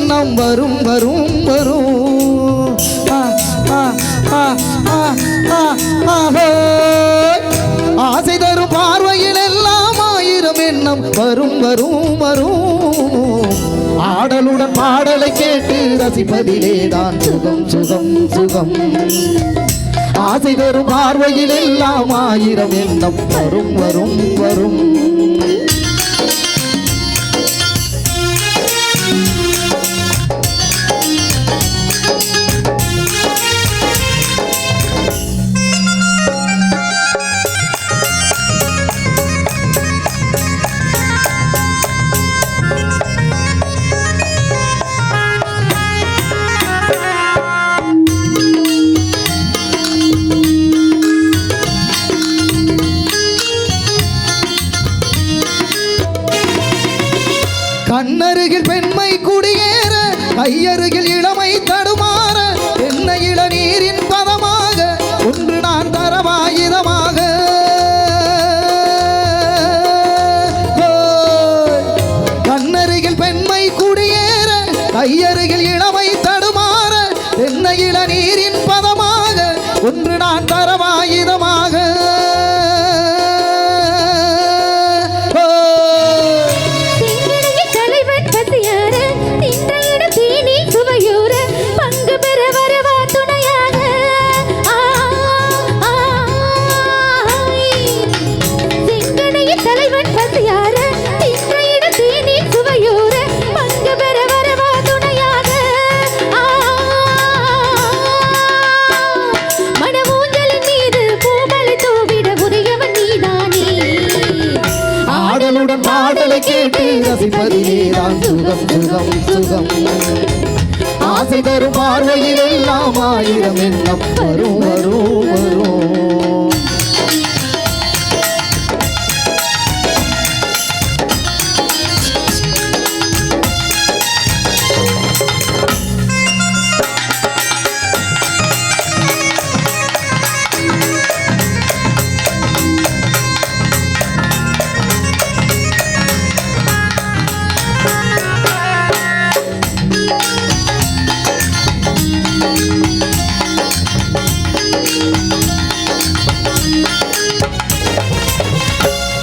எண்ணம் வரும் வரும் வரும். ஆசை தரும் பார்வையில் எல்லாம் ஆயிரம் எண்ணம் வரும் வரும் வரும். ஆடலுடன் பாடலை கேட்டு ரசிப்பதிலேதான் சுகம் சுகம் சுகம். ஆசை தரும் பார்வையில் எல்லாம் ஆயிரம் எண்ணம் வரும் வரும் வரும். கண்ணருகில் பெண்மை குடியேற கையருகில் இளமை தடுமாற என்ன இளநீரின் பதமாக ஒன்று நான் தரவாயுதமாக. கண்ணருகில் பெண்மை குடியேற கையருகில் இளமை தடுமாற என்ன இளநீரின் பதமாக ஒன்று நான் தரவாயுதமாக. பாடலை கேட்டு ரசிப்பதிலேதான் சுகம் சுகம் சுகம். ஆசை தரும் பார்வையில் எல்லாம் ஆயிரம் எண்ணம் வரும் வரும் வரும்.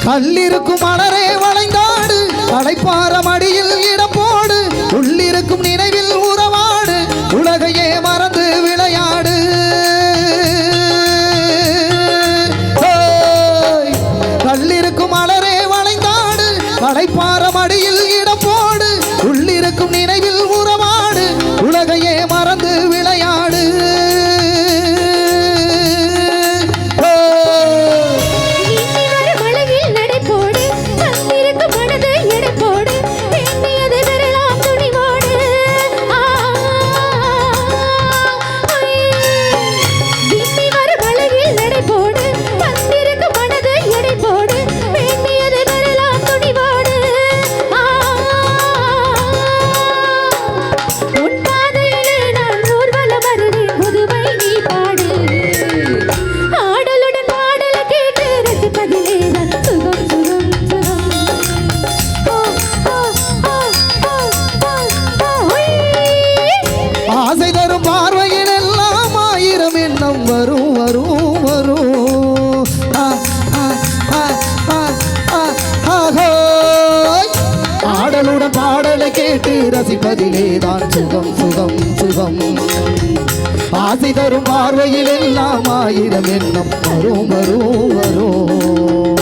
கல்லிருக்கும் மலரே வளைந்தாடு களைப்பார மடியில் இடம் போடு உள்ளிருக்கும் நினைவில் உறவாடு உலகையே மறந்து விளையாடு. கல்லிருக்கும் மலரே வளைந்தாடு களைப்பார மடியில் இடம் போடு உள்ளிருக்கும் நினைவில் உறவாடு உலகையே மறந்து விளையாடு. வரும் வரும் வரும். ஆடலுடன் பாடலை கேட்டு ரசிப்பதிலேதான் சுகம் சுகம் சுகம். ஆசை தரும் பார்வையில் எல்லாம் ஆயிரம் எண்ணம் வரும் வரும் வரும்.